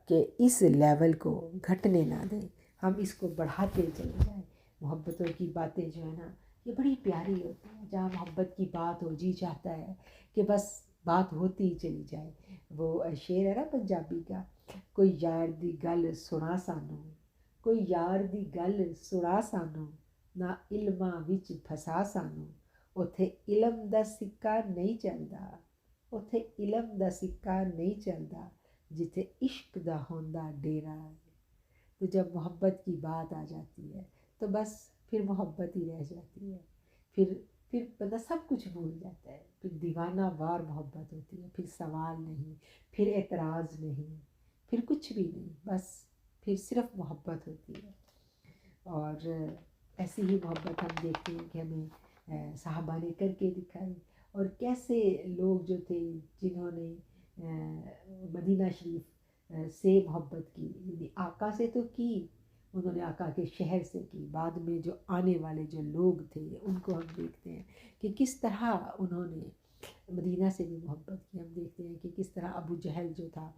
کہ اس لیول کو گھٹنے نہ دیں، ہم اس کو بڑھاتے چلے جائیں۔ محبتوں کی باتیں جو ہے نا یہ بڑی پیاری ہوتی ہیں، جہاں محبت کی بات ہو جی چاہتا ہے کہ بس بات ہوتی ہی چلی جائے۔ وہ شعر ہے نا پنجابی کا، کوئی یار دی گل سنا سانو، کوئی یار دی گل سنا سانو، نہ علماں وچ پھسا سانو، اوتھے علم دا سکہ نہیں چلدا، اوتھے علم دا سکہ نہیں چلدا، جتھے عشق دا ہوندا ڈیرا ہے۔ تو جب محبت کی بات آ جاتی ہے تو بس پھر محبت ہی رہ جاتی ہے، پھر بندہ سب کچھ بھول جاتا ہے، پھر دیوانہ وار محبت ہوتی ہے، پھر سوال نہیں، پھر اعتراض نہیں، پھر کچھ بھی نہیں، بس پھر صرف محبت ہوتی ہے۔ اور ایسی ہی محبت ہم دیکھتے ہیں کہ ہمیں صحابہ نے کر کے دکھائی، اور کیسے لوگ جو تھے جنہوں نے مدینہ شریف سے محبت کی، یعنی آقا سے تو کی، انہوں نے آقا کے شہر سے کی، بعد میں جو آنے والے جو لوگ تھے ان کو ہم دیکھتے ہیں کہ کس طرح انہوں نے مدینہ سے بھی محبت کی۔ ہم دیکھتے ہیں کہ کس طرح ابو جہل جو تھا،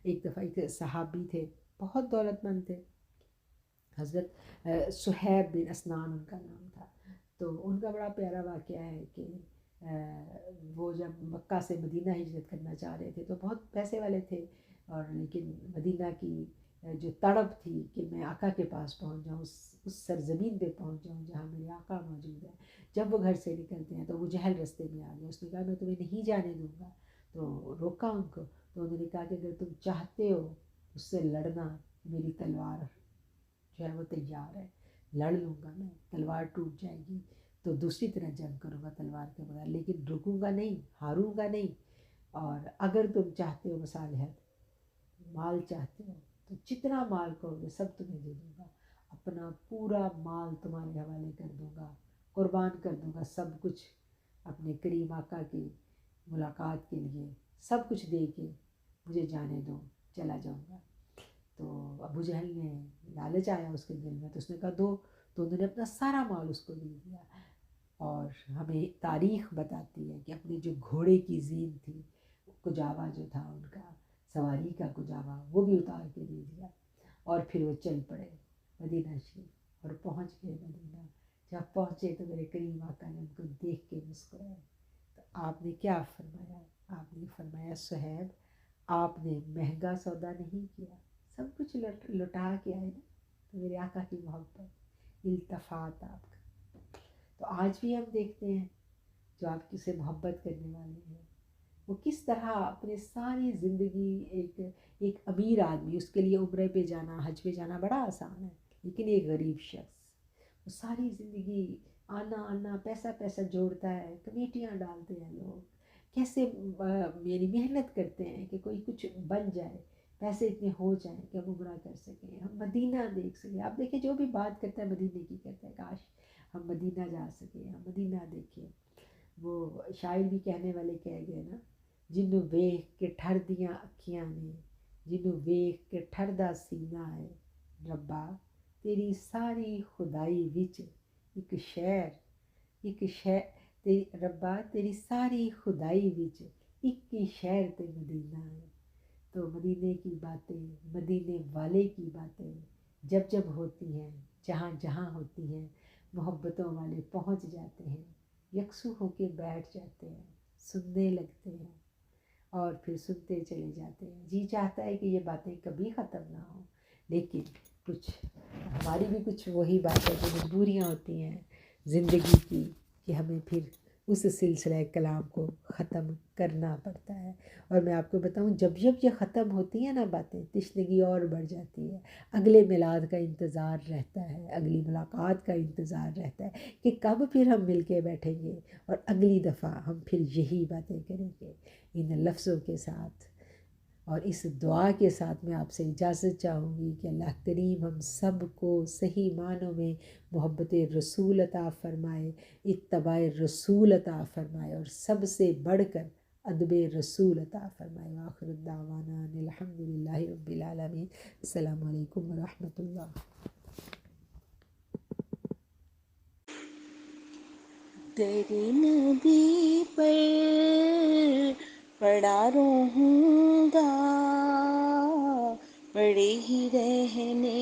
ایک دفعہ ایک صحابی تھے، بہت دولت مند تھے، حضرت صہیب بن اسنان ان کا نام تھا، تو ان کا بڑا پیارا واقعہ ہے کہ وہ جب مکہ سے مدینہ ہجرت کرنا چاہ رہے تھے تو بہت پیسے والے تھے، اور لیکن مدینہ کی جو تڑپ تھی کہ میں آقا کے پاس پہنچ جاؤں، اس سرزمین پہ پہنچ جاؤں جہاں میرے آقا موجود ہے۔ جب وہ گھر سے نکلتے ہیں تو وہ جہل رستے میں آ گیا، اس نے کہا میں تمہیں نہیں جانے دوں گا، تو روکا ان کو، تو انہوں نے کہا کہ اگر تم چاہتے ہو اس سے لڑنا، میری تلوار جو ہے وہ تیار ہے، لڑ لوں گا میں، تلوار ٹوٹ جائے گی تو دوسری طرح جنگ کروں گا تلوار کے بغیر، لیکن رکوں گا نہیں، ہاروں گا نہیں، اور اگر تم چاہتے ہو مصالحت، مال چاہتے ہو تو جتنا مال کہو گے سب تمہیں دے دوں گا، اپنا پورا مال تمہارے حوالے کر دوں گا، قربان کر دوں گا، سب کچھ اپنے کریم آقا کی ملاقات کے لیے سب کچھ دے کے مجھے جانے دو، چلا جاؤں گا۔ تو ابو جہل نے لالچ آیا اس کے دل میں، تو اس نے کہا دو، تو انہوں نے اپنا سارا مال اس کو دے دیا، اور ہمیں تاریخ بتاتی ہے کہ اپنے جو گھوڑے کی زین تھی، کجاوا جو تھا ان کا، سواری کا کجاوا، وہ بھی اتار کے دے دیا، اور پھر وہ چل پڑے مدینہ شریف اور پہنچ گئے مدینہ۔ جب پہنچے تو میرے کریم آقا نے ان کو دیکھ کے مسکرائے، تو آپ نے کیا فرمایا؟ آپ نے فرمایا صہیب آپ نے مہنگا سودا نہیں کیا، سب کچھ لٹا کے آئے نا، تو میرے آقا کی محبت، التفات آپ کا۔ تو آج بھی ہم دیکھتے ہیں جو آپ کی سے محبت کرنے والے ہیں، وہ کس طرح اپنے ساری زندگی، ایک امیر آدمی، اس کے لیے عمرے پہ جانا، حج پہ جانا بڑا آسان ہے، لیکن ایک غریب شخص وہ ساری زندگی آنا پیسہ جوڑتا ہے، کمیٹیاں ڈالتے ہیں لوگ، کیسے یعنی محنت کرتے ہیں کہ کوئی کچھ بن جائے، پیسے اتنے ہو جائیں کہ ہم عمرہ کر سکیں، ہم مدینہ دیکھ سکیں۔ آپ دیکھیں جو بھی بات کرتا ہے مدینہ کی کرتا ہے، کاش ہم مدینہ جا سکیں، ہم مدینہ دیکھیں۔ وہ شاعر بھی کہنے والے کہہ گئے نا، جنوں ویکھ کے ٹھر دیاں اکھیاں نے، جنوں ویکھ کے ٹھردا سینہ ہے، ربا تیری ساری خدائی وچ ایک شہر، ربا تیری ساری خدائی وچ ایک ہی شہر تے مدینہ ہے۔ تو مدینے کی باتیں، مدینے والے کی باتیں جب ہوتی ہیں، جہاں ہوتی ہیں، محبتوں والے پہنچ جاتے ہیں، یکسو ہو کے بیٹھ جاتے ہیں، سننے لگتے ہیں، اور پھر سنتے چلے جاتے ہیں۔ جی چاہتا ہے کہ یہ باتیں کبھی ختم نہ ہوں، لیکن کچھ ہماری بھی کچھ وہی باتیں جو مجبوریاں ہوتی ہیں زندگی کی، کہ ہمیں پھر اس سلسلہ کلام کو ختم کرنا پڑتا ہے۔ اور میں آپ کو بتاؤں، جب یہ ختم ہوتی ہیں نا باتیں، تشنگی اور بڑھ جاتی ہے، اگلے میلاد کا انتظار رہتا ہے، اگلی ملاقات کا انتظار رہتا ہے کہ کب پھر ہم مل کے بیٹھیں گے اور اگلی دفعہ ہم پھر یہی باتیں کریں گے۔ ان لفظوں کے ساتھ اور اس دعا کے ساتھ میں آپ سے اجازت چاہوں گی کہ اللہ کریم ہم سب کو صحیح معنوں میں محبت رسول عطا فرمائے، اتباع رسول عطا فرمائے، اور سب سے بڑھ کر ادب رسول عطا فرمائے۔ وآخر الدعوانا ان الحمد للہ رب العالمین۔ السلام علیکم ورحمۃ اللہ۔ در نبی پر پڑا رہوں گا، پڑے ہی رہنے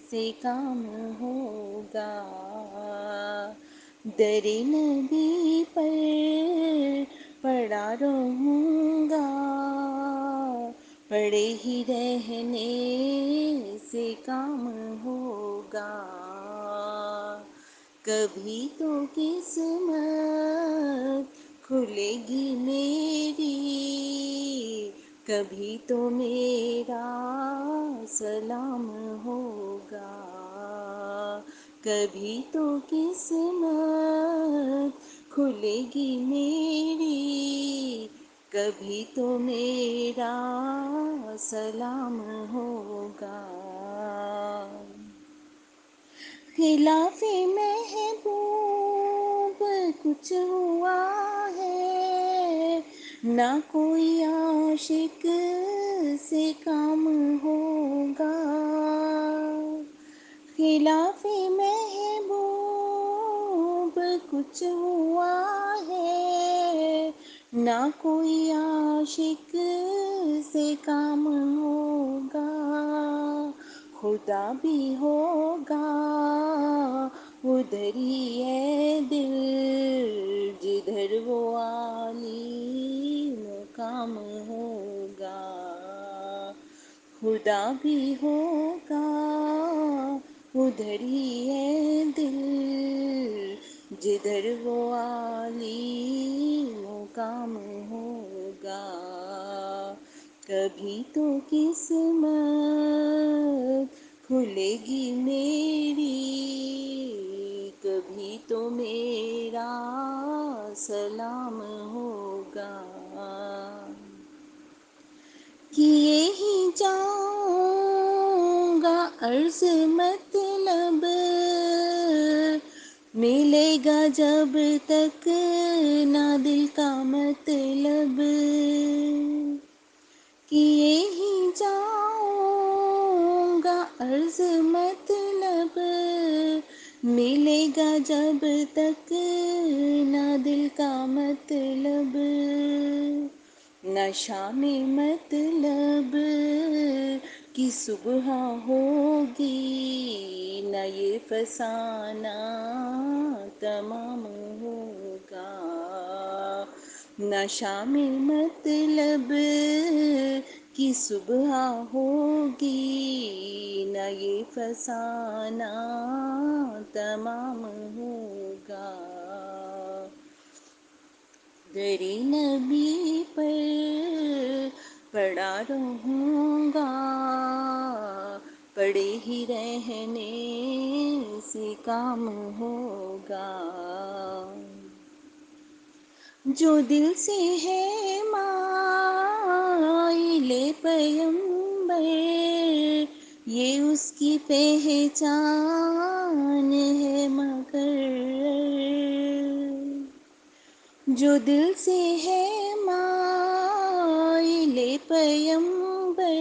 سے کام ہوگا، در نبی پر پڑا رہوں گا، پڑے ہی رہنے سے کام ہوگا، کبھی تو قسمت کھلے گی میری، کبھی تو میرا سلام ہوگا، کبھی تو قسمت کھلے گی میری، کبھی تو میرا سلام ہوگا۔ خلاف محبوب کچھ ہوا ہے، نہ کوئی عاشق سے کام ہوگا، خلاف محبوب کچھ ہوا ہے، نہ کوئی عاشق سے کام ہوگا، خدا بھی ہوگا ادھر ہی ہے دل جدھر وہ عالی مقام ہوگا، خدا بھی ہوگا ادھر ہی ہے دل جدھر وہ عالی مقام ہوگا، کبھی تو قسمت کھلے گی میری، کبھی تو میرا سلام ہوگا، کیے ہی جاؤں گا عرض مطلب، ملے گا جب تک نہ دل کا مطلب، کیے ہی جاؤں گا عرض مطلب، ملے گا جب تک نہ دل کا مطلب، نہ شام مطلب کی صبح ہوگی، نہ یہ فسانہ تمام ہوگا، نہ شام مطلب کی صبح ہوگی، نہ یہ فسانہ تمام ہوگا، در نبی پر پڑا رہوں گا، پڑے ہی رہنے سے کام ہوگا، جو دل سے ہے مائل پیمبر یہ اس کی پہچان ہے مگر، جو دل سے ہے مائل پیمبر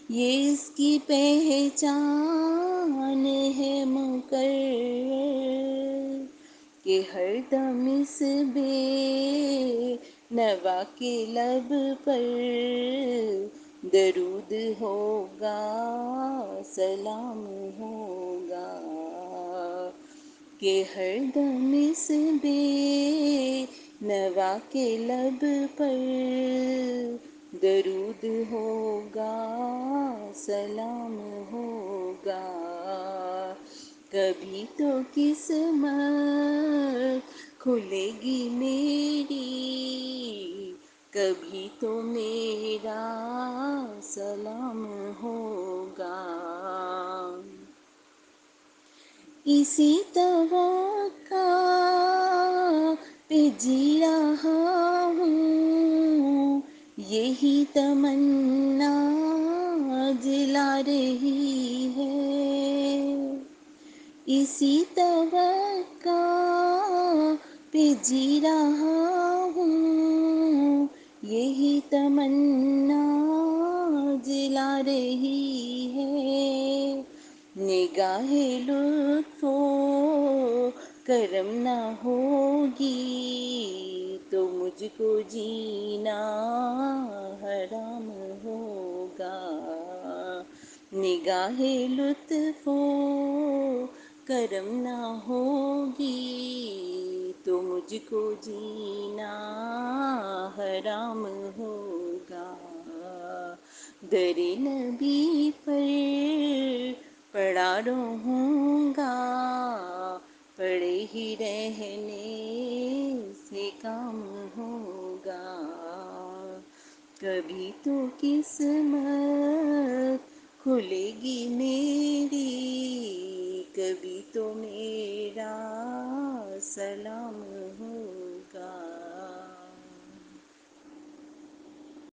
یہ اس کی پہچان ہے مقرر، کہ ہر دم اس بے نوا کے لب پر درود ہوگا سلام ہوگا، کہ ہر دم اس بے نوا کے لب پر درود ہوگا سلام ہوگا، کبھی تو قسمت کھلے گی میری، کبھی تو میرا سلام ہوگا، اسی توقع پہ جی رہا ہوں، یہی تمنا جلا رہی ہے، اسی توقع پہ جی رہا ہوں، یہی تمنا جلا رہی ہے، نگاہ لطف و کرم نہ ہوگی تو مجھ کو جینا حرام ہوگا، نگاہ لطف و کرم نہ ہوگی تو مجھ کو جینا حرام ہوگا، در نبی پر پڑا رہوں گا، پڑے ہی رہنے سے کام ہوگا، کبھی تو قسمت کھلے گی میری، کبھی تو میرا سلام ہوگا۔